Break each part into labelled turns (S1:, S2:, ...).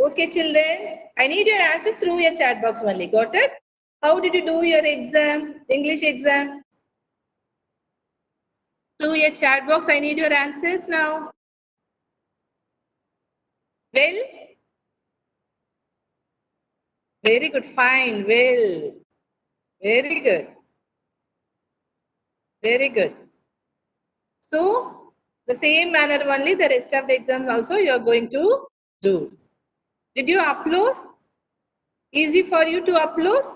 S1: Okay, children, I need your answers through your chat box only. Got it? How did you do your exam, English exam? Through your chat box, I need your answers now. Well, very good, fine, well, very good, very good. So, the same manner only the rest of the exams also you are going to do. Did you upload? Easy for you to upload?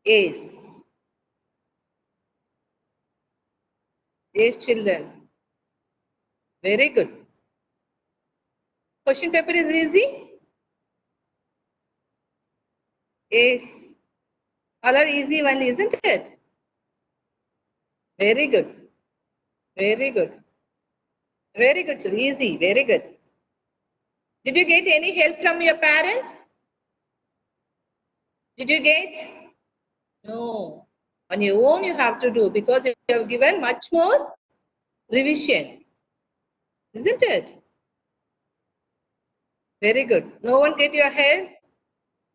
S1: Yes. Yes, children. Very good. Question paper is easy? Yes. All are easy one, isn't it? Very good. Very good. Very good, children. Easy. Very good. Did you get any help from your parents? Did you get? No. On your own you have to do because you have given much more revision. Isn't it? Very good. No one get your help?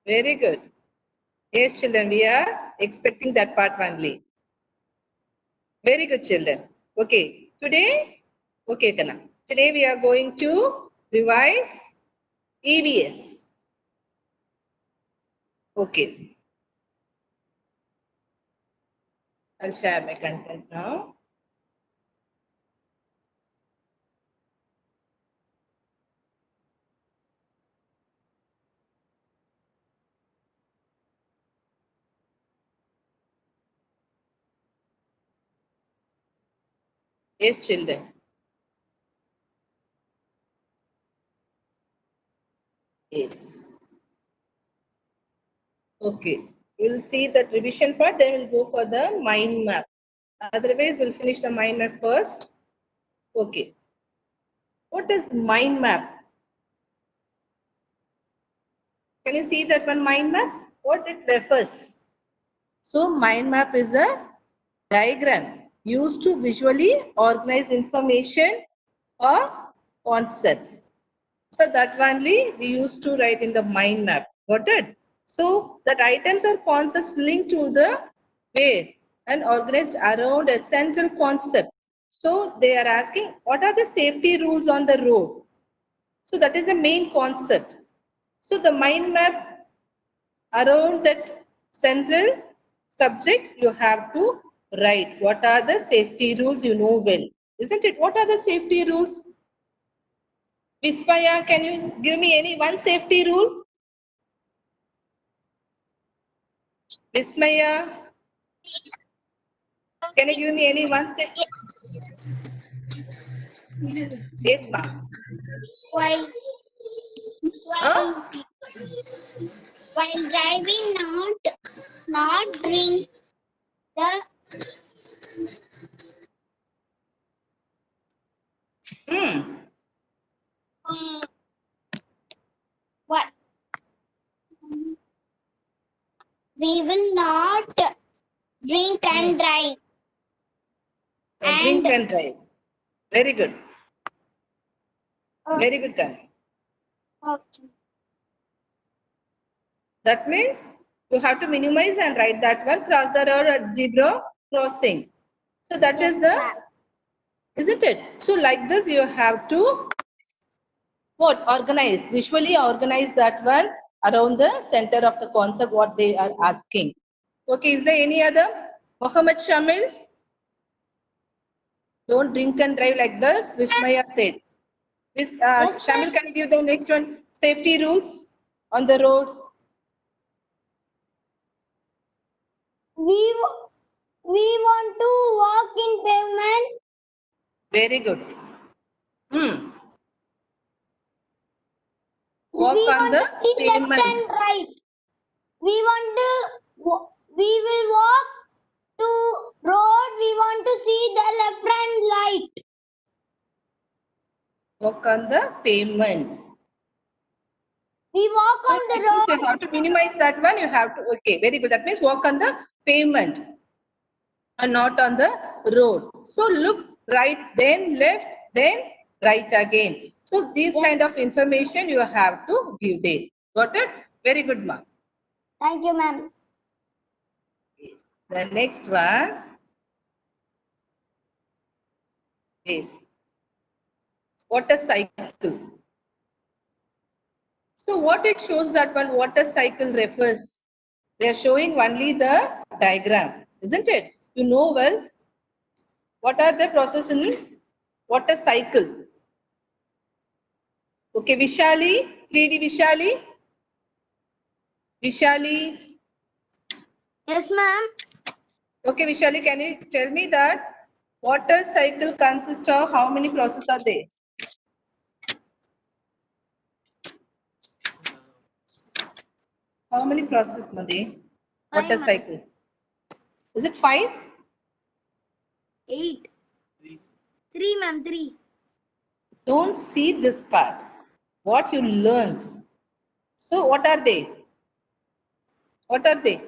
S1: Very good. Yes, children, we are expecting that part only. Very good, children. Okay, today, okay, Kana. Today we are going to revise EVS. Okay. I'll share my content now. Yes, children. Yes. Okay. We'll see that revision part, then we'll go for the mind map. Otherwise, we'll finish the mind map first. Okay. What is mind map? Can you see that one mind map? What it refers? So, mind map is a diagram used to visually organize information or concepts. So that only we used to write in the mind map. Got it? So that items or concepts linked to the where and organized around a central concept. So they are asking what are the safety rules on the road? So that is the main concept. So the mind map around that central subject you have to write what are the safety rules you know well, isn't it? What are the safety rules? Vismaya, can you give me any one safety rule? Vismaya, can you give me any one safety? Yes, ma'am.
S2: While,
S1: Huh?
S2: while driving, not drink the what we will not drink and drive.
S1: Drink and drive. Very good. Very good, Kani.
S2: Okay.
S1: That means you have to minimize and write that one. Cross the road at zebra crossing. So that is the, isn't it? So like this you have to what? Organize, visually organize that one around the center of the concept what they are asking. Okay, is there any other? Mohammed Shamil? Don't drink and drive like this, Vismaya said. This, Shamil, can you give the next one? Safety rules on the road.
S2: We want to walk in pavement.
S1: Very good. Walk
S2: We
S1: on
S2: want
S1: the
S2: to see left
S1: pavement.
S2: and right. We will walk to road. We want to see the left and right.
S1: Walk on the pavement.
S2: We walk
S1: So
S2: on the
S1: like this,
S2: road.
S1: you have to minimize that one. You have to, okay, very good. That means walk on the pavement and not on the road. So look right, then left, then write again. So these kind of information you have to give there. Got it? Very good, ma'am.
S2: Thank you, ma'am.
S1: Yes. The next one is water cycle. So what it shows that one water cycle refers, they are showing only the diagram, isn't it? You know well what are the process in water cycle. Okay, Vishali, 3D Vishali. Vishali.
S2: Yes, ma'am.
S1: Okay, Vishali, can you tell me that water cycle consists of how many processes are there? How many processes, Madhi? Water
S2: Five, ma'am.
S1: cycle. Is it 5?
S2: 8. 3, ma'am. 3.
S1: Don't see this part. What you learned. So what are they? What are they?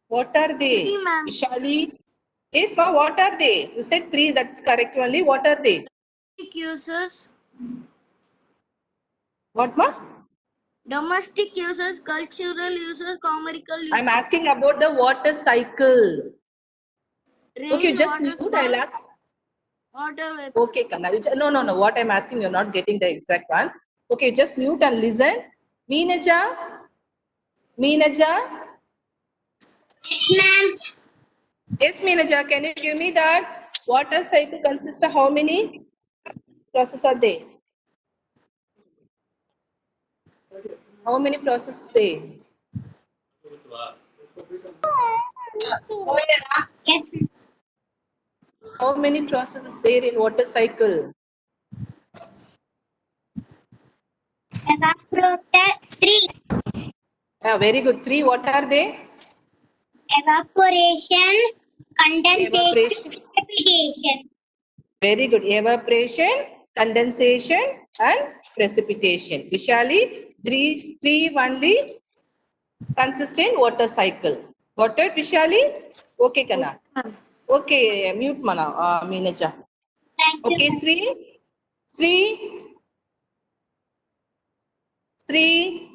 S1: What are they?
S2: 3, ma'am.
S1: Vishali. Yes, ma, what are they? You said 3, that's correct only. What are they?
S2: Uses,
S1: What, ma?
S2: domestic uses, cultural uses, commercial uses.
S1: I'm asking about the water cycle. Okay, you just
S2: Rainwater
S1: mute. I'll ask.
S2: water vapor.
S1: Okay, Kanna. No. What I'm asking, you're not getting the exact one. Okay, just mute and listen. Meenaja. Meenaja.
S2: Ma'am.
S1: Yes, Meenaja, can you give me that? Water cycle consists of how many processes are there? How many processes there?
S2: Yes.
S1: How many processes there in water cycle?
S2: Evaporator 3.
S1: Yeah, very good. 3. What are they?
S2: Evaporation, condensation,
S1: Evaporation.
S2: precipitation.
S1: Very good. Evaporation, condensation, and precipitation. Vishali, three only consist in water cycle. Got it, Vishali? Okay, Kana. Okay, mute mana, Meenaja.
S2: Thank you.
S1: Okay, Sri. Sri. Sri.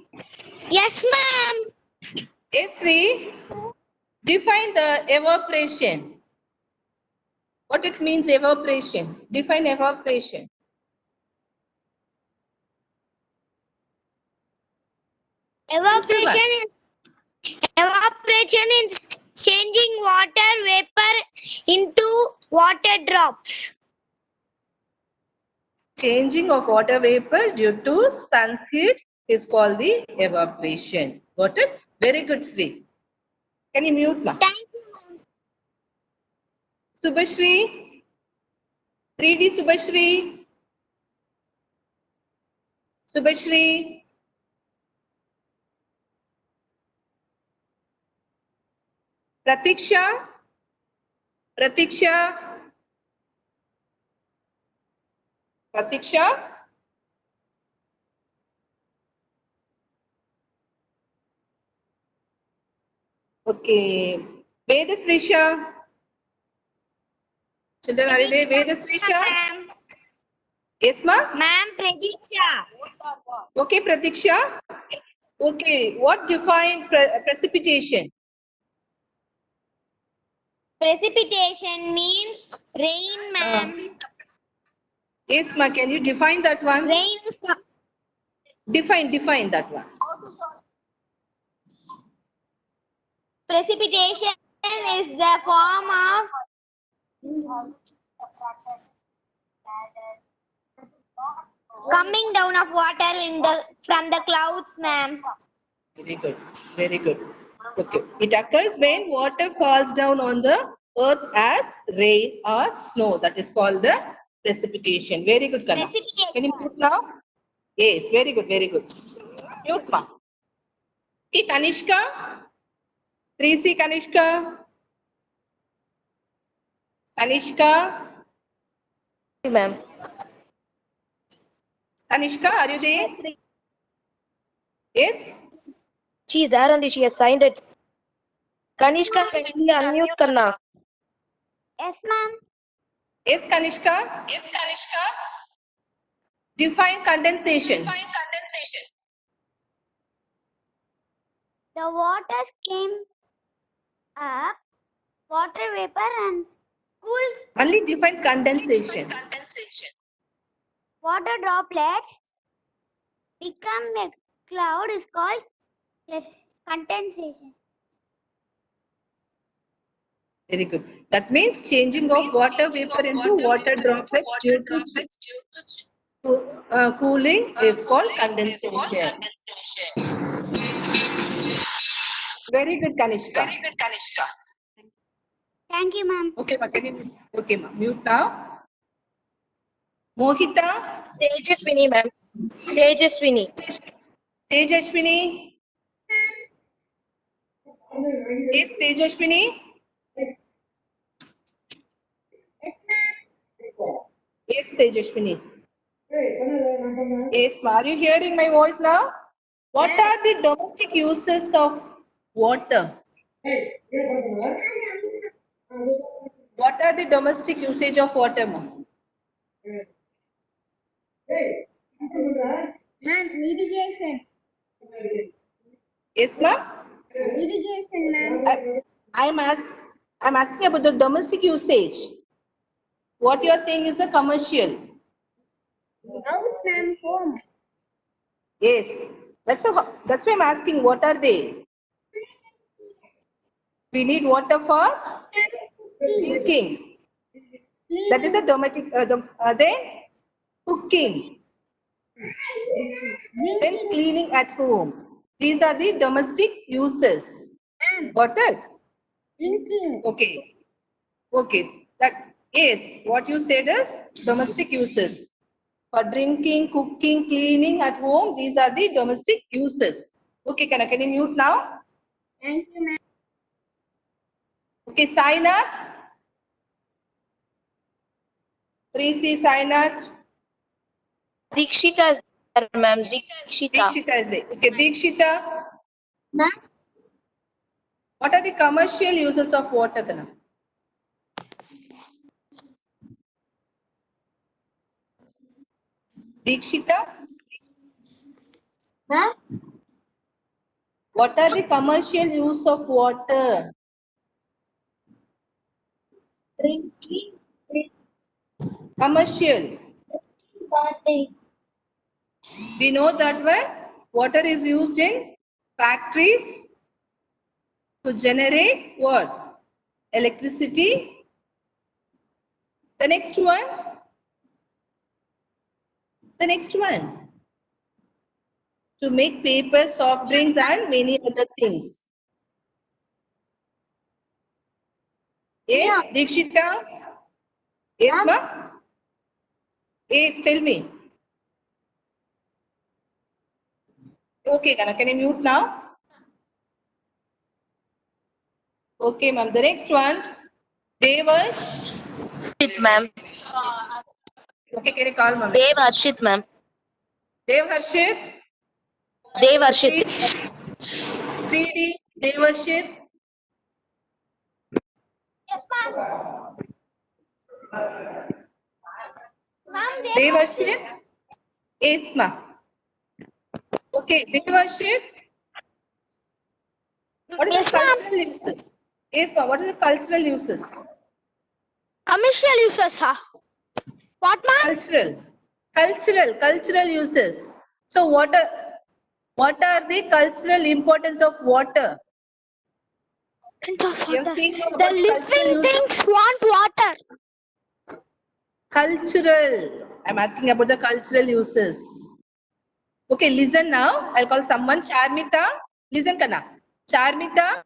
S2: Yes, ma'am.
S1: Yes, Sri. Define the evaporation. What it means evaporation? Define evaporation.
S2: Evaporation is changing water vapor into water drops.
S1: Changing of water vapor due to sun's heat is called the evaporation. Got it? Very good, Sri. Can you mute, ma?
S2: Thank you, ma'am.
S1: Subhashri. 3D Subhashri. Subhashri. Pratiksha. Pratiksha. Pratiksha. Okay. Vedasrisha. Children, are you there? Vedasrisha. Yes, ma?
S2: Ma'am, Pradiksha.
S1: Okay, Pratiksha. Okay. What define precipitation?
S2: Precipitation means rain, ma'am.
S1: Yes, ma. Can you define that one?
S2: Rain is
S1: Define that one.
S2: precipitation is the form of coming down of water from the clouds, ma'am.
S1: Very good. Very good. Okay. It occurs when water falls down on the earth as rain or snow. That is called the precipitation. Very good, Kana. Can you mute now? Yes, very good, very good. Mute, ma. Okay, Kanishka. 3C Kanishka. Kanishka.
S3: Ma'am.
S1: Kanishka, are you there? Yes?
S3: She is there only. She has signed it. Kanishka, kindly unmute करना.
S2: Yes, ma'am.
S1: Yes, Kanishka. Yes, Kanishka. Define condensation. Define condensation.
S2: The water came up, water vapor and cools.
S1: Only define condensation.
S2: Water droplets become a cloud is called condensation.
S1: Very good. That means changing of water vapor into water droplets due to cooling is called condensation. Very good, Kanishka.
S2: Thank you, ma'am.
S1: Okay, ma, can you okay, ma, mute now. Mohita,
S3: Tejaswini, ma'am. Tejaswini.
S1: Tejashwini. Is Tejashwini? Is Tejashwini? Yes, ma. Are you hearing my voice now? What are the domestic uses of water? What are the domestic usage of water, ma?
S2: Ma'am, irrigation.
S1: Yes, ma.
S2: Irrigation, ma'am.
S1: I'm asking about the domestic usage. What you are saying is the commercial.
S2: House, ma'am, home.
S1: Yes, that's why I'm asking. What are they? We need water for drinking. That is the domestic. Then cooking. Then cleaning at home. These are the domestic uses. Got it?
S2: Drinking.
S1: Okay. Okay. That yes. What you said is domestic uses. For drinking, cooking, cleaning at home, these are the domestic uses. Okay, can you mute now?
S2: Thank you, ma'am.
S1: Okay, Sainath. 3C Sainath.
S3: Dikshita is there, ma'am. Dikshita.
S1: Dikshita is there. Okay, Dikshita.
S2: Ma'am,
S1: What are the commercial uses of water, Kana? Dikshita.
S2: ma'am,
S1: What are the commercial use of water?
S2: drinking,
S1: Commercial.
S2: bathing.
S1: We know that when water is used in factories to generate what? Electricity. The next one. The next one. To make paper, soft drinks and many other things. Yes, Dikshita? Yes, ma? Yes, tell me. Okay, Kana, can you mute now? Okay, ma'am. The next one. Devash.
S3: Arshit, ma'am.
S1: Okay, can you call ma'am?
S3: Dev Arshit, ma'am.
S1: Dev Harshit.
S3: Dev Arshit.
S1: 3D. Devarshit.
S2: Yes, ma'am. Ma'am,
S1: Devarshit. Yes, ma. Okay, Devarshit. What is
S3: Yes,
S1: the
S3: ma'am.
S1: cultural uses? Yes, ma. What is the cultural uses?
S3: Commercial uses, sir. What, ma'am?
S1: Cultural uses. So what are the cultural importance of water? You have seen about
S3: The
S1: cultural
S3: living
S1: uses?
S3: things want water.
S1: Cultural. I'm asking about the cultural uses. Okay, listen now. I'll call someone. Charmita. Listen, Kana. Charmita.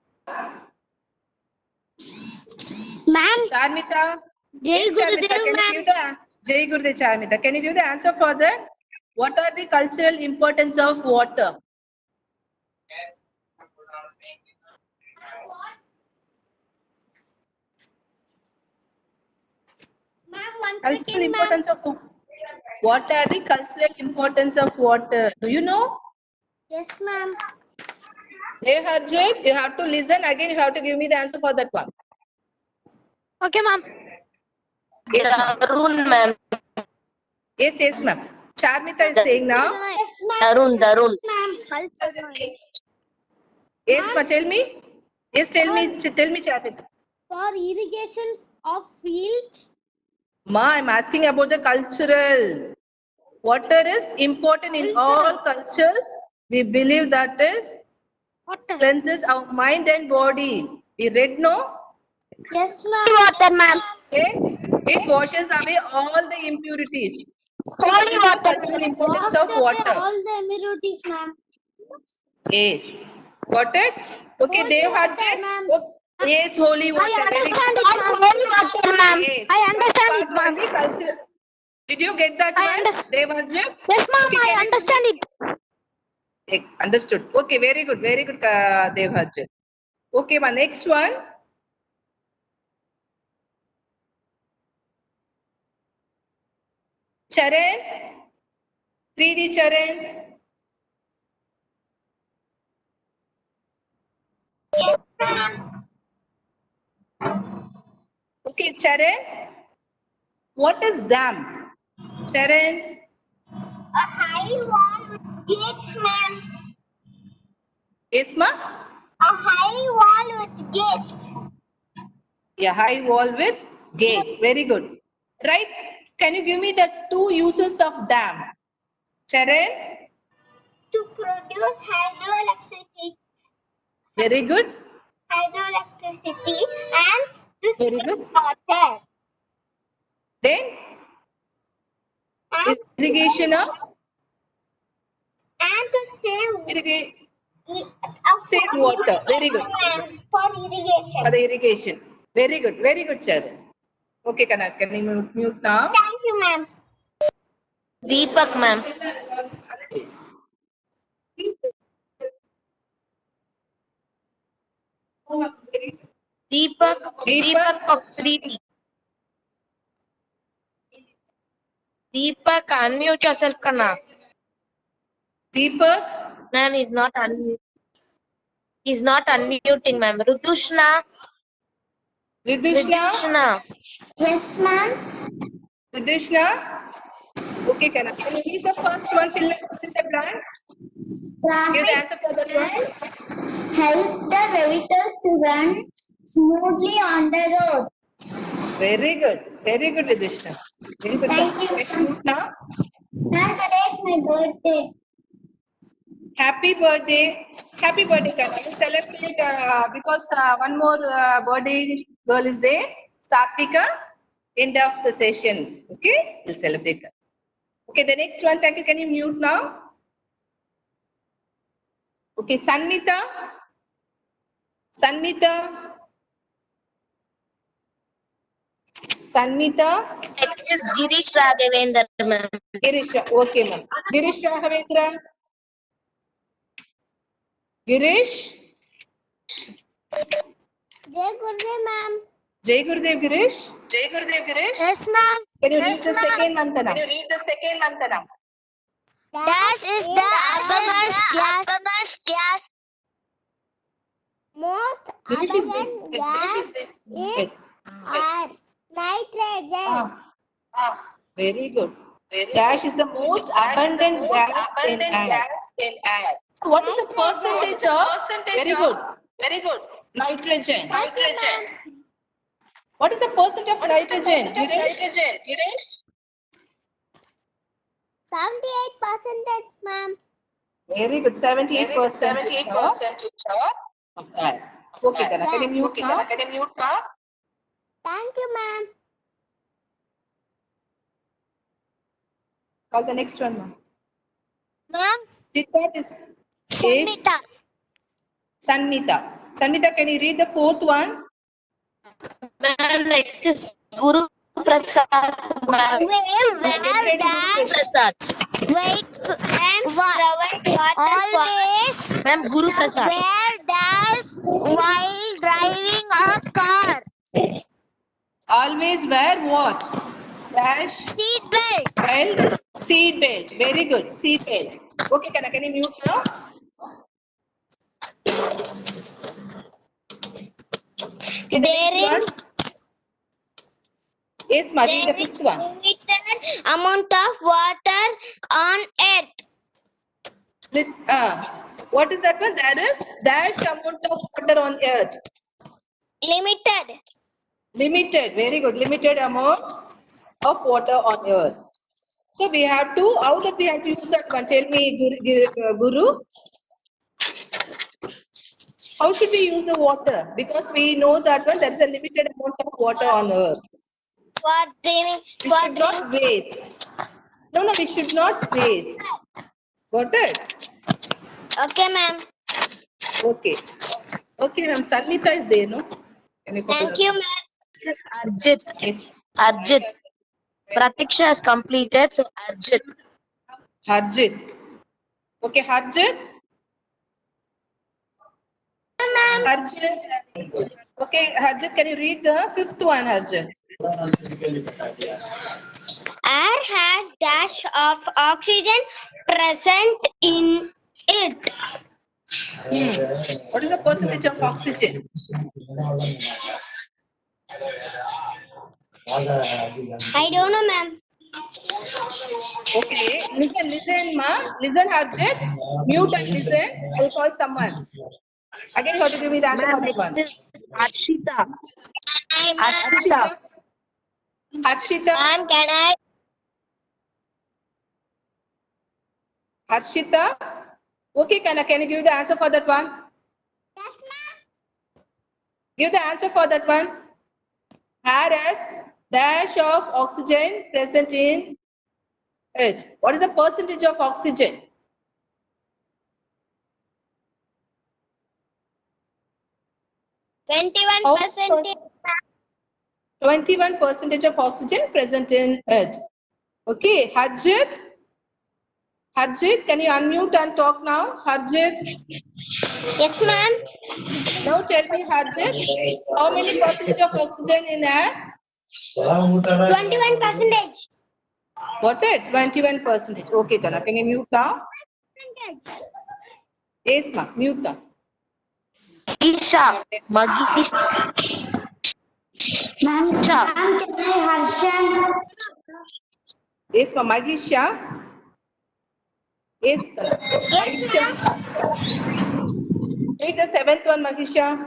S2: Ma'am,
S1: Charmita.
S2: Jai
S1: Yes, Charmita.
S2: Gurudev,
S1: Can you
S2: ma'am.
S1: give the Jai Gurudev Charmita? Can you give the answer for that? What are the cultural importance of water?
S2: Ma'am, one
S1: Cultural
S2: second, ma'am.
S1: importance of what are the cultural importance of water? Do you know?
S2: Yes, ma'am.
S1: Hey Harjit, you have to listen again. You have to give me the answer for that one.
S3: Okay, ma'am. Darun, ma'am.
S1: Yes, ma'am. Charmita is saying now.
S2: Yes, ma'am.
S3: Darun.
S2: Ma'am.
S1: Yes, ma, tell me. Yes, tell me, Charmita.
S2: For irrigation of fields.
S1: Ma, I'm asking about the cultural. Water is important in all cultures. We believe that it cleanses our mind and body. We read, no?
S2: Yes, ma'am.
S3: Water, ma'am.
S1: Okay. It washes away all the impurities. So
S3: Holy
S1: that is the
S3: water.
S1: cultural importance of water.
S2: All the impurities, ma'am.
S1: Yes. Got it? Okay,
S2: Holy
S1: Dev
S2: water,
S1: Hajit.
S2: ma'am.
S1: Yes, holy water.
S3: I
S1: Very
S3: understand
S1: good.
S3: it, ma'am. Holy water, ma'am.
S1: Yes.
S3: I understand
S1: First
S3: it,
S1: part
S3: ma'am.
S1: only culture. Did you get that
S3: I
S1: one,
S3: understand.
S1: Dev Hajit?
S3: Yes, ma'am.
S1: Okay,
S3: I
S1: can you-
S3: understand it.
S1: Understood. Okay, very good, Dev Hajit. Okay, my next one. Charan. 3D Charan. Okay, Charan. What is dam? Charan.
S2: A high wall with gates, ma'am.
S1: Yes, ma?
S2: A high wall with gates.
S1: A high wall with gates. Very good. Right? Can you give me the two uses of dam? Charan?
S2: To produce hydroelectricity
S1: Very good.
S2: and to
S1: Very
S2: save
S1: good.
S2: water.
S1: Then
S2: And,
S1: irrigation of
S2: and to save
S1: save water. Very good.
S2: for irrigation.
S1: For the irrigation. Very good. Very good, Charan. Okay, Kanak, can you mute now?
S2: Thank you, ma'am.
S3: Deepak, ma'am. Deepak of 3D. Deepak, unmute yourself, Kana.
S1: Deepak.
S3: Ma'am, he's not unmuting. He's not unmuting, ma'am. Rudushna.
S1: Ridushna.
S2: Yes, ma'am.
S1: Ridushna. Okay, Kanak, can you read the first one? Fill in the blanks. Give the answer for that one.
S2: Help the vehicles to run smoothly on the road.
S1: Very good. Very good, Ridushna. Very good.
S2: Thank you.
S1: Next mute now.
S2: Ma'am, today is my birthday.
S1: Happy birthday. Happy birthday, Kana. We'll celebrate because one more birthday girl is there. Satvika. End of the session. Okay? We'll celebrate her. Okay, the next one. Thank you. Can you mute now? Okay, Sanmita. Sanmita. Sanmita.
S3: Next is Girish Raghavendra, ma'am.
S1: Girish. Okay, ma'am. Girish Rahavendra. Girish.
S2: Jai Gurudev, ma'am.
S1: Jai Gurudev Girish. Jai Gurudev Girish.
S2: Yes, ma'am.
S1: Can you read the second mantra? Can you read the second mantra?
S2: Dash is the atomized gas. Most
S1: Girish is there.
S2: abundant
S1: Girish
S2: gas
S1: is there.
S2: is air. Nitrogen.
S1: Very good. Dash is the most abundant gas in air. So what is the percentage of? Very good. Very good. Nitrogen. What is the percent of nitrogen? Girish?
S2: 78%, ma'am.
S1: Very good. 78% of air. Okay, Kana. Can you mute now?
S2: Thank you, ma'am.
S1: Call the next one, ma'am.
S2: Ma'am,
S1: Siddharth is
S2: Sanmita.
S1: Sanmita. Sanmita, can you read the fourth one?
S3: Ma'am, next is Guru Prasad, ma'am.
S2: Where dash
S3: Prasad.
S2: wait and provide water always
S3: Ma'am, Guru Prasad.
S2: wear dash while driving a car.
S1: Always wear what? Dash.
S2: Seat belt.
S1: Belt. Seat belt. Very good. Seat belt. Okay, can you mute now? Okay, the next one. Yes, ma, read the
S2: There is
S1: fifth one.
S2: limited amount of water on earth.
S1: What is that one? There is dash amount of water on earth.
S2: Limited.
S1: Limited, very good. Limited amount of water on earth. So we have to, how that we have to use that one? Tell me, Guru. How should we use the water? Because we know that one, there is a limited amount of water on earth.
S2: For drink.
S1: We
S2: For
S1: should not
S2: drink.
S1: waste. No, we should not waste. Got it?
S2: Okay, ma'am.
S1: Okay. Okay, ma'am. Sanmita is there, no? Can you call
S2: Thank
S1: her?
S2: you, ma'am.
S3: This is Arjit.
S1: Yes.
S3: Arjit. Pratiksha has completed, so Arjit.
S1: Harjit. Okay, Harjit. Harjit. Okay, Harjit, can you read the fifth one, Harjit?
S2: Air has dash of oxygen present in it.
S1: What is the percentage of oxygen?
S2: I don't know, ma'am.
S1: Okay, listen, ma. Listen, Harjit. Mute and listen. I'll call someone. Again, you have to give me the answer for
S3: Ma'am,
S1: that one.
S3: next is Arshita.
S1: Harshita. Harshita.
S2: Ma'am, can I?
S1: Harshita. Okay, can you give the answer for that one?
S2: Yes, ma'am.
S1: Give the answer for that one. Has dash of oxygen present in it. What is the percentage of oxygen?
S2: 21%.
S1: 21% of oxygen present in it. Okay, Harjit. Harjit, can you unmute and talk now? Harjit.
S2: Yes, ma'am.
S1: Now tell me, Harjit, how many percentage of oxygen in air?
S2: 21%.
S1: Got it? 21%. Okay, Kana, can you mute now? Yes, ma, mute now.
S3: Isha. Magisha.
S2: Ma'am, can I Harsha?
S1: Yes, ma, Magisha. Yes, Kana.
S2: Yes,
S1: Magisha. Read the seventh one, Magisha.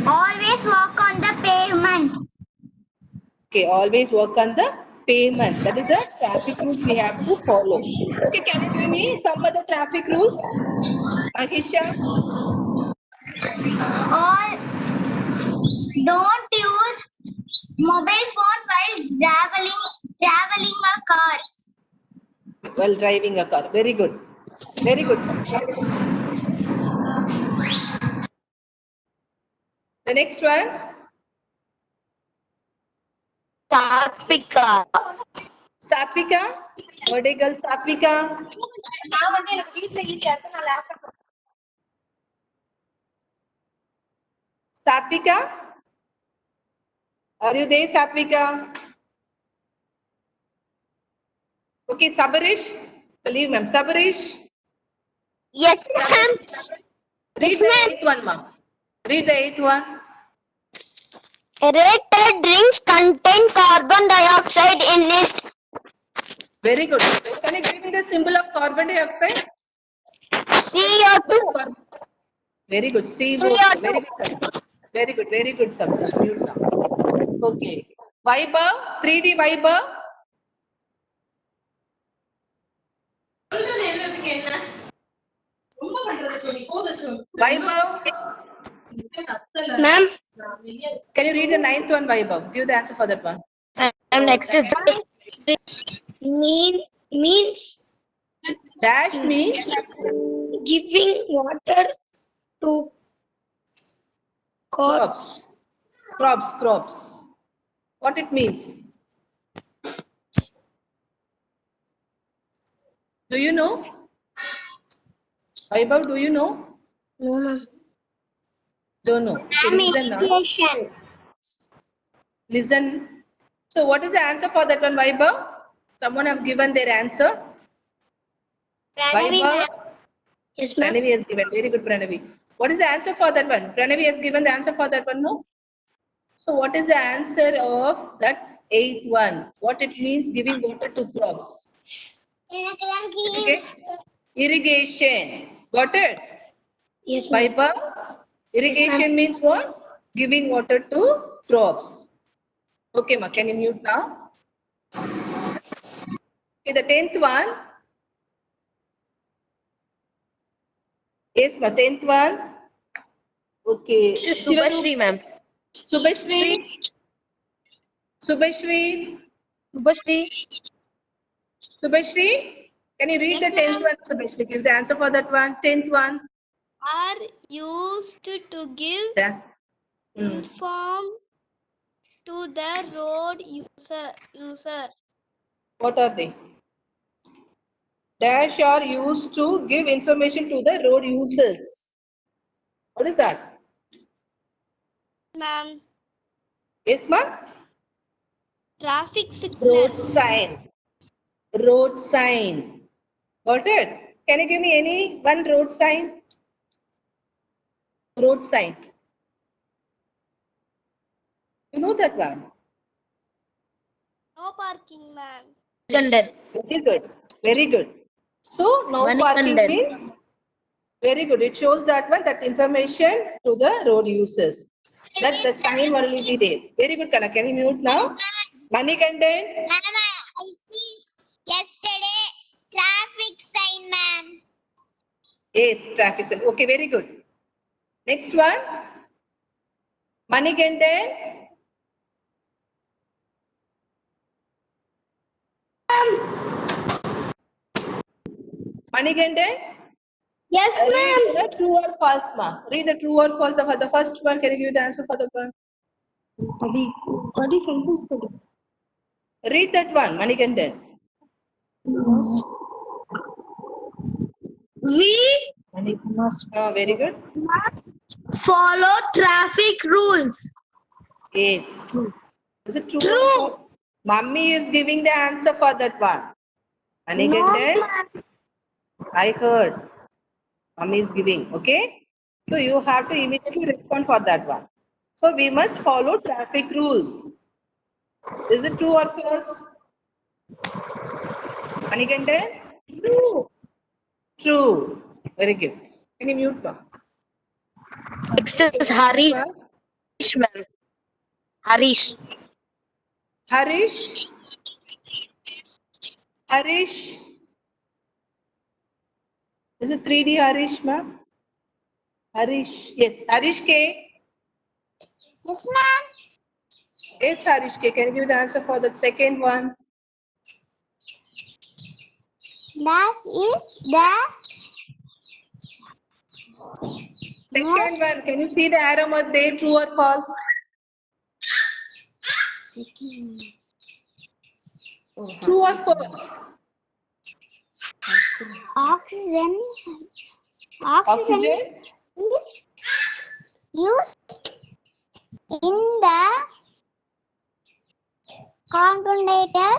S2: Always walk on the pavement.
S1: Okay, always work on the payment. That is the traffic rules we have to follow. Okay, can you give me some other traffic rules? Magisha?
S2: All don't use mobile phone while traveling a car.
S1: While driving a car. Very good. Very good. The next one.
S3: Satvika.
S1: Satvika. Birthday girl Satvika. Satvika. Are you there, Satvika? Okay, Sabarish. Believe ma'am. Sabarish.
S2: Yes, ma'am.
S1: Read the eighth one, ma'am. Read the eighth one.
S2: Aerated drinks contain carbon dioxide in it.
S1: Very good. Can you give me the symbol of carbon dioxide?
S2: CO2.
S1: Very good. CO2. Very good. Very good. Very good, Sabarish. Mute now. Okay. Viber. 3D Viber. Viber.
S2: Ma'am.
S1: Can you read the ninth one, Viber? Give the answer for that one.
S3: And next is
S2: Means
S1: Dash means
S2: giving water to
S1: crops. Crops. What it means? Do you know? Vaibhav, do you know?
S2: No, ma'am.
S1: Don't know. Okay, listen now.
S2: Irrigation.
S1: Listen. So what is the answer for that one, Vaibhav? Someone have given their answer.
S2: Pranavi,
S1: Vaibhav?
S2: ma'am. Yes, ma'am.
S1: Pranavi has given. Very good, Pranavi. What is the answer for that one? Pranavi has given the answer for that one, no? So what is the answer of that eighth one? What it means giving water to crops? Okay. Irrigation. Got it?
S3: Yes, ma'am.
S1: Piper? Irrigation means what? Giving water to crops. Okay, ma, can you mute now? Okay, the 10th one. Yes, ma, 10th one. Okay.
S3: Subhashri, ma'am.
S1: Subhashri. Subhashri.
S3: Subhashri.
S1: Subhashri. Can you read the 10th one, Subhashri? Give the answer for that one. 10th one.
S2: Are used to give
S1: Yeah.
S2: inform to the road user.
S1: What are they? Dash are used to give information to the road users. What is that?
S2: Ma'am,
S1: Yes, ma?
S2: traffic
S1: Road
S2: signals.
S1: sign. Road sign. Got it? Can you give me any one road sign? Road sign. You know that one?
S2: No parking, ma'am.
S3: Manikandar.
S1: Very good. Very good. So, no parking
S3: Manikandar.
S1: means very good. It shows that one, that information to the road users. That the sign only be there. Very good, Kana. Can you mute now? Money content.
S2: Ma'am, I see yesterday traffic sign, ma'am.
S1: Yes, traffic sign. Okay, very good. Next one. Money content. Money content.
S2: Yes,
S1: Read the true or false, ma. Read the true or false. For the first one, can you give the answer for the one? Read that one, money content.
S2: We
S1: Oh, very good.
S2: follow traffic rules.
S1: Yes. Is it true or false? Mummy is giving the answer for that one. Money content. I heard. Mummy is giving. Okay. So you have to immediately respond for that one. So we must follow traffic rules. Is it true or false? Money content.
S2: True.
S1: True. Very good. Can you mute, ma'am?
S3: Next is Harish, ma'am. Harish.
S1: Harish. Harish. Is it 3D Harish, ma'am? Harish. Yes. Harish K.
S2: Yes, ma'am.
S1: Yes, Harish K. Can you give the answer for the second one?
S2: Dash is the
S1: Second one. Can you see the arrow mark there? True or false? True or false?
S2: oxygen. Oxygen
S1: Oxygen.
S2: is used in the carbonated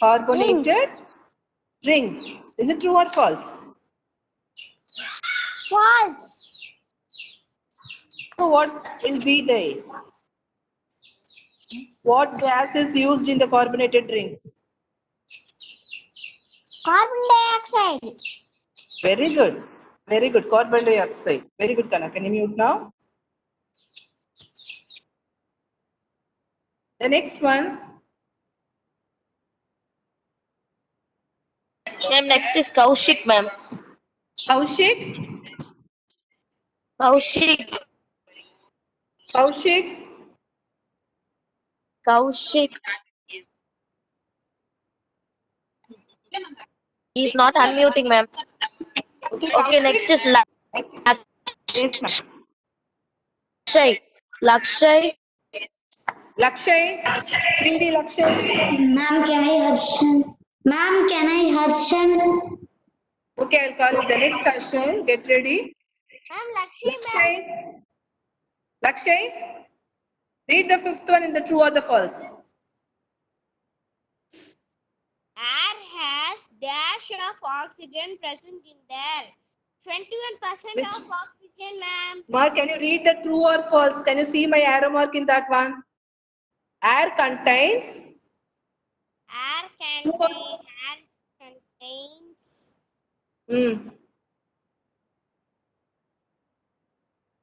S1: Carbonated
S2: drinks.
S1: drinks. Is it true or false?
S2: False.
S1: So what will be the? What gas is used in the carbonated drinks?
S2: Carbon dioxide.
S1: Very good. Very good. Carbon dioxide. Very good, Kana. Can you mute now? The next one.
S3: Ma'am, next is Kaushik, ma'am.
S1: Kaushik.
S3: Kaushik.
S1: Kaushik.
S3: Kaushik. He's not unmuting, ma'am.
S1: Okay,
S3: Okay, next is
S1: Yes, ma'am.
S3: Lakshay. Lakshay.
S1: Lakshay. 3D Lakshay.
S2: Ma'am, can I Harshan? Ma'am, can I Harshan?
S1: Okay, I'll call you the next session. Get ready.
S2: Ma'am, Lakshmi,
S1: Lakshay. Lakshay. Read the fifth one in the true or the false.
S2: Air has dash of oxygen present in there. 21%
S1: Which?
S2: of oxygen, ma'am.
S1: Ma, can you read the true or false? Can you see my arrow mark in that one? Air contains.
S2: Air
S1: True or false?
S2: contains.
S1: Hmm.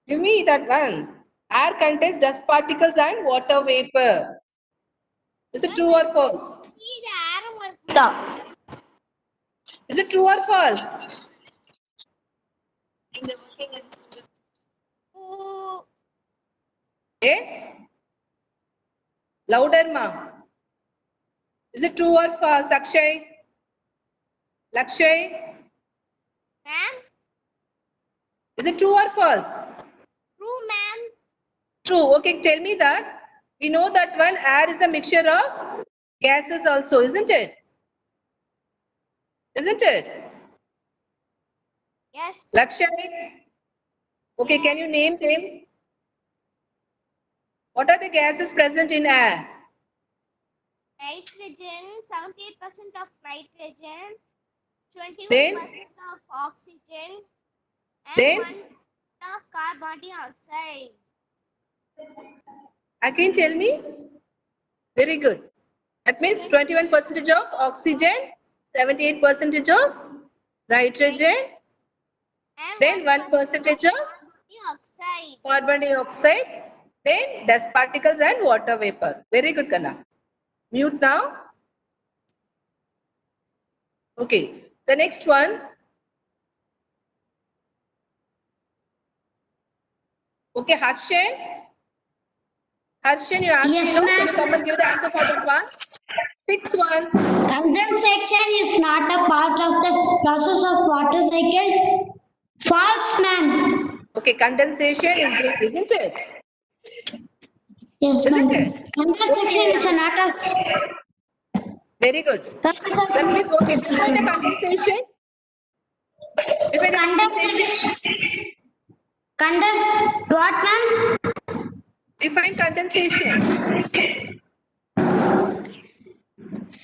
S1: Give me that one. Air contains dust particles and water vapor. Is it true or false?
S2: See the arrow mark.
S3: The.
S1: Is it true or false?
S2: Ooh,
S1: Yes? Louder, ma. Is it true or false, Akshay? Lakshay?
S2: ma'am.
S1: Is it true or false?
S2: True, ma'am.
S1: True. Okay, tell me that. We know that one air is a mixture of gases also, isn't it? Isn't it?
S2: Yes.
S1: Lakshay? Okay, can you name them? What are the gases present in air?
S2: Nitrogen, 78% of nitrogen, 21%
S1: Then?
S2: of oxygen, and
S1: Then?
S2: 1% of carbon dioxide.
S1: Again, tell me. Very good. That means 21% of oxygen, 78% of nitrogen,
S2: And
S1: then
S2: 1%
S1: 1% of
S2: carbon dioxide.
S1: carbon dioxide, then dust particles and water vapor. Very good, Kanna. Mute now. Okay. The next one. Okay, Harshan. Harshan, you asked
S2: Yes,
S1: me, no? Can
S2: ma'am.
S1: you come and give the answer for that one? Sixth one.
S2: Condensation is not a part of the process of water cycle. False, ma'am.
S1: Okay, condensation is good, isn't it?
S2: Yes,
S1: Isn't
S2: ma'am.
S1: it?
S2: Condensation
S1: Okay.
S2: is not a
S1: Very good.
S2: process of
S1: That means, okay, define the
S2: water
S1: condensation. Define the condensation.
S2: Condense what, ma'am?
S1: Define condensation.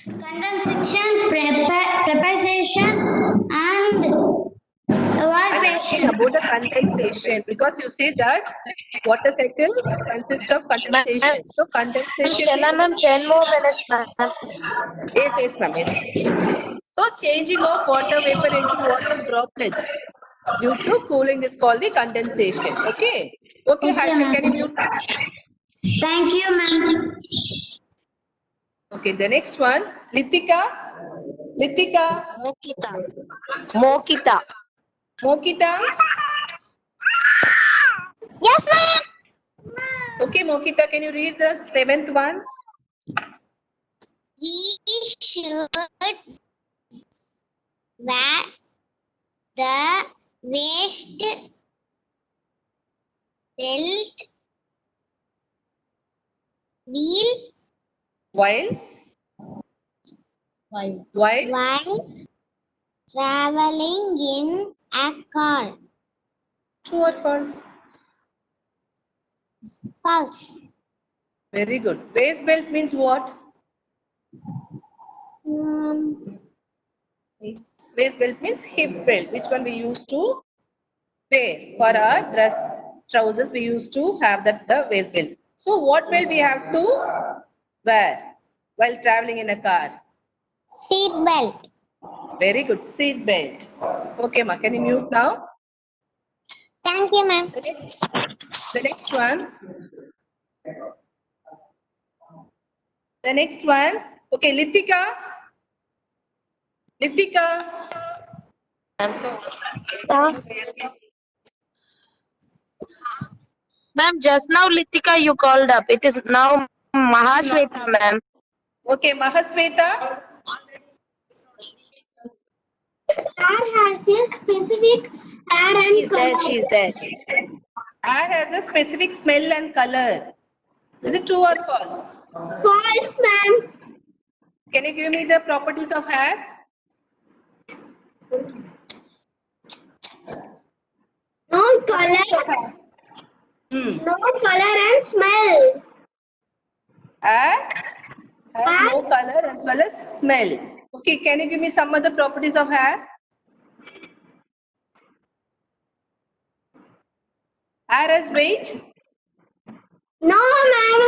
S2: Condensation, preparation, and
S1: I'm asking
S2: evaporation.
S1: about the condensation because you say that water cycle consists of
S3: Ma'am,
S1: condensation. So condensation
S3: can I,
S1: means
S3: ma'am, 10 more minutes, ma'am?
S1: yes, ma'am. Yes. So changing of water vapor into water droplets due to cooling is called the condensation. Okay. Okay,
S2: Okay,
S1: Harshan,
S2: ma'am.
S1: can you mute?
S2: Thank you, ma'am.
S1: Okay, the next one, Litika. Litika,
S3: Mokita. Mokita.
S1: Mokita.
S2: Yes, ma'am.
S1: Okay, Mokita, can you read the seventh one?
S2: We should wear the waist belt
S1: While
S2: while traveling in a car.
S1: true or false?
S2: False.
S1: Very good. Waist belt means what? Waist belt means hip belt. Which one we used to wear for our dress trousers? We used to have that the waist belt. So what belt we have to wear while traveling in a car?
S2: Seat belt.
S1: Very good. Seat belt. Okay, ma. Can you mute now?
S2: Thank you, ma'am.
S1: The next one. The next one. Okay, Litika. Litika.
S3: Ma'am, just now Litika you called up. It is now Mahasweta, ma'am.
S1: Okay, Mahasweta.
S2: Air has a specific air and
S3: She's there,
S2: color.
S3: she's there.
S1: Air has a specific smell and color. Is it true or false?
S2: False, ma'am.
S1: Can you give me the properties of air?
S2: No color,
S1: Hmm.
S2: no color and smell.
S1: Air has no color as well as smell. Okay, can you give me some other properties of air? Air has weight?
S2: No, ma'am.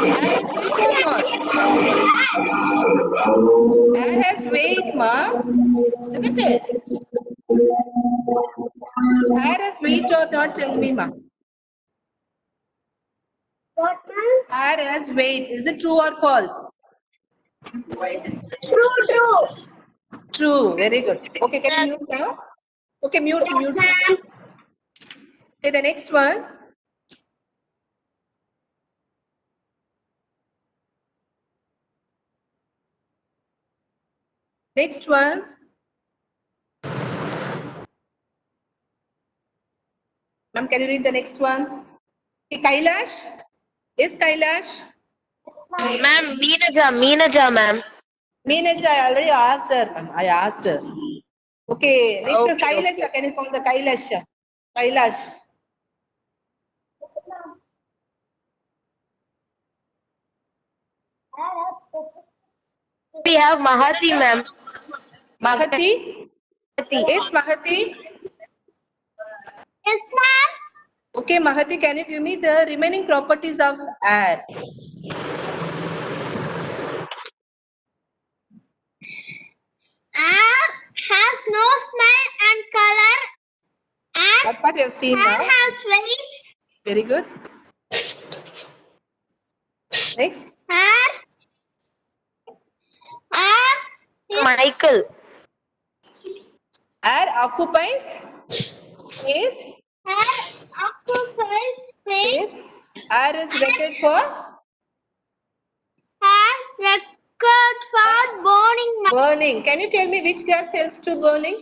S1: Air has weight or not? Air has weight, ma. Isn't it? Air has weight or not? Tell me, ma.
S2: What, ma'am?
S1: Air has weight. Is it true or false?
S2: True.
S1: True. Very good. Okay, can you mute now? Okay, mute.
S2: Yes, ma'am.
S1: Okay, the next one. Next one. Ma'am, can you read the next one? Okay, Kailash. Yes, Kailash.
S3: Ma'am, Meenaja, ma'am.
S1: Meenaj, I already asked her, ma'am. I asked her. Okay, next one,
S3: Okay,
S1: Kailash.
S3: okay.
S1: Can you call the Kailash? Kailash.
S3: We have Mahati, ma'am.
S1: Mahati.
S3: Mahati.
S1: Yes, Mahati.
S2: Yes, ma'am.
S1: Okay, Mahati, can you give me the remaining properties of air?
S2: Air has no smell and color, and
S1: That part we have seen
S2: air
S1: now.
S2: has weight.
S1: Very good. Next.
S2: Air is
S3: Michael.
S1: Air occupies space.
S2: air occupies space.
S1: Space. Air is required for
S2: Air record for burning.
S1: burning. Can you tell me which gas helps to burning?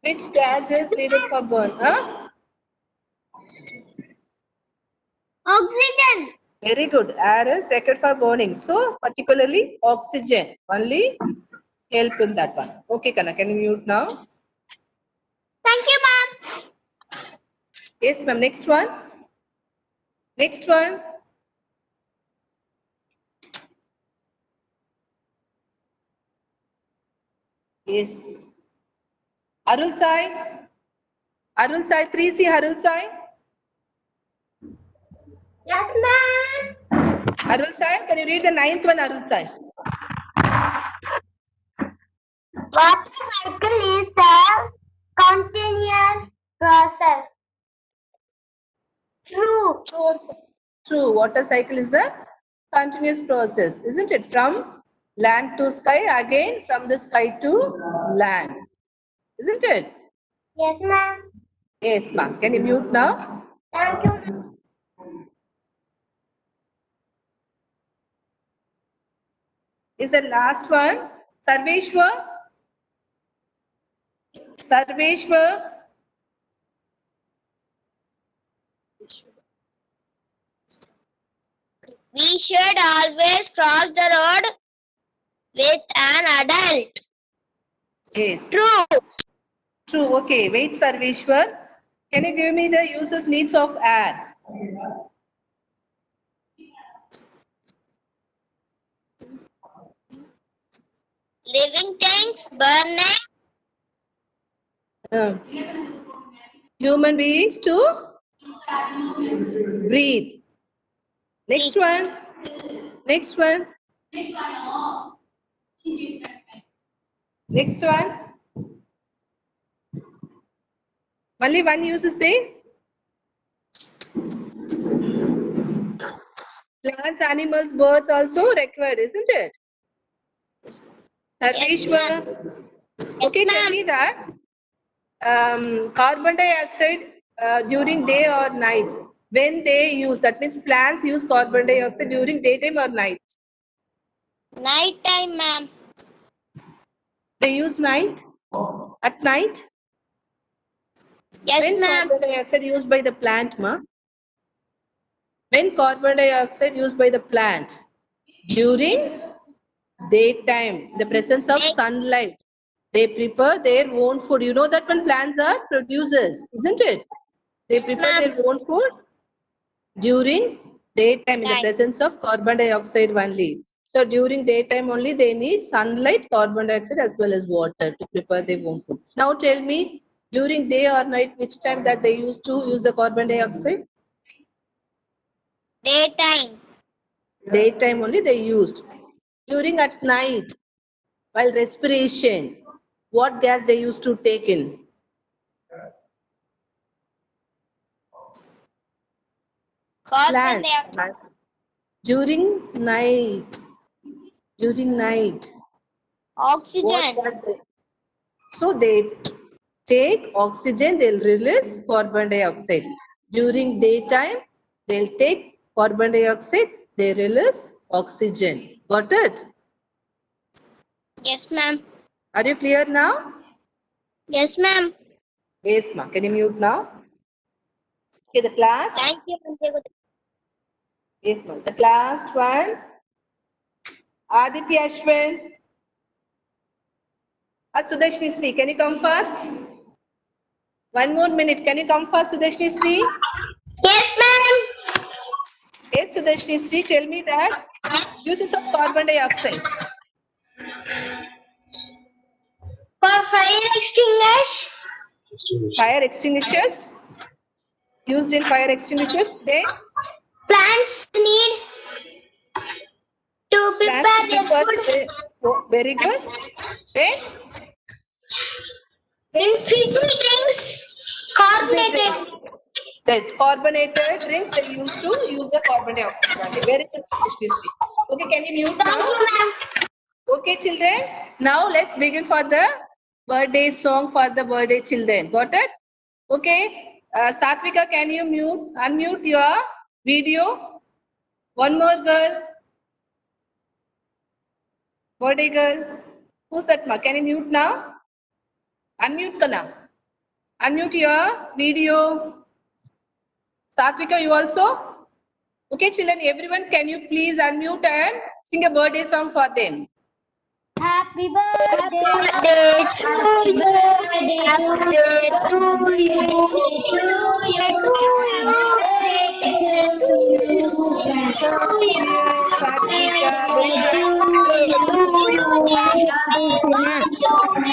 S1: Which gas is needed for burn? Huh?
S2: Oxygen.
S1: Very good. Air is required for burning. So, particularly oxygen only help in that one. Okay, Kana, can you mute now?
S2: Thank you, ma'am.
S1: Yes, ma'am. Next one. Next one. Yes. Arul Sai. Arul Sai, 3C Arul Sai.
S2: Yes, ma'am.
S1: Arul Sai, can you read the ninth one, Arul Sai?
S2: Water cycle is a continuous process. True.
S1: True or false? True. Water cycle is the continuous process, isn't it? From land to sky, again from the sky to land. Isn't it?
S2: Yes, ma'am.
S1: Yes, ma'am. Can you mute now?
S2: Thank you.
S1: Is the last one Sarveshwar? Sarveshwar?
S3: We should always cross the road with an adult.
S1: Yes.
S3: True.
S1: True. Okay. Wait, Sarveshwar. Can you give me the user's needs of air?
S3: Living things, burning.
S1: Human beings to breathe. Next one. Next one. Next one. Only one use is there. Plants, animals, birds also required, isn't it? Sarveshwar. Okay, tell me that carbon dioxide during day or night, when they use, that means plants use carbon dioxide during daytime or night?
S3: Night time, ma'am.
S1: They use night? At night?
S3: Yes,
S1: When
S3: ma'am.
S1: carbon dioxide used by the plant, ma? When carbon dioxide used by the plant? During daytime, the presence of sunlight. They prepare their own food. You know that when plants are producers, isn't it? They prepare their own food during daytime in the
S3: Right.
S1: presence of carbon dioxide only. So during daytime only they need sunlight, carbon dioxide as well as water to prepare their home food. Now tell me, during day or night, which time that they used to use the carbon dioxide?
S3: Daytime.
S1: Daytime only they used. During at night, while respiration, what gas they used to take in?
S3: Carbon
S1: Plants.
S3: dioxide.
S1: During night, what
S3: Oxygen.
S1: gas they? So they take oxygen, they'll release carbon dioxide. During daytime, they'll take carbon dioxide, they release oxygen. Got it?
S3: Yes, ma'am.
S1: Are you clear now?
S3: Yes, ma'am.
S1: Yes, ma'am. Can you mute now? Okay, the class.
S3: Thank you, Ma'am.
S1: Yes, ma'am. The last one. Aditya Ashwin. Sudeshni Sri, can you come first? 1 more minute. Can you come first, Sudeshni Sri?
S2: Yes, ma'am.
S1: Yes, Sudeshni Sri, tell me that uses of carbon dioxide.
S2: For fire extinguishers,
S1: Fire extinguishers. Used in fire extinguishers. Then
S2: plants need to
S1: plants
S2: prepare
S1: to
S2: their
S1: prepare
S2: food.
S1: oh, very good. Then
S2: In fizzy drinks, carbonated.
S1: the carbonated drinks they used to use the carbon dioxide only. Very good, Sudeshni Sri. Okay, can you mute
S2: Thank
S1: now?
S2: you, ma'am.
S1: Okay, children. Now let's begin for the birthday song for the birthday children. Got it? Okay. Satvika, can you unmute your video? One more girl. Birthday girl. Who's that? Ma? Can you mute now? Unmute Kana. Unmute your video. Satvika, you also? Okay, children, everyone, can you please unmute and sing a birthday song for them?
S2: Happy birthday.
S3: Happy birthday
S2: Happy birthday to you.
S1: Satvika,
S3: to you.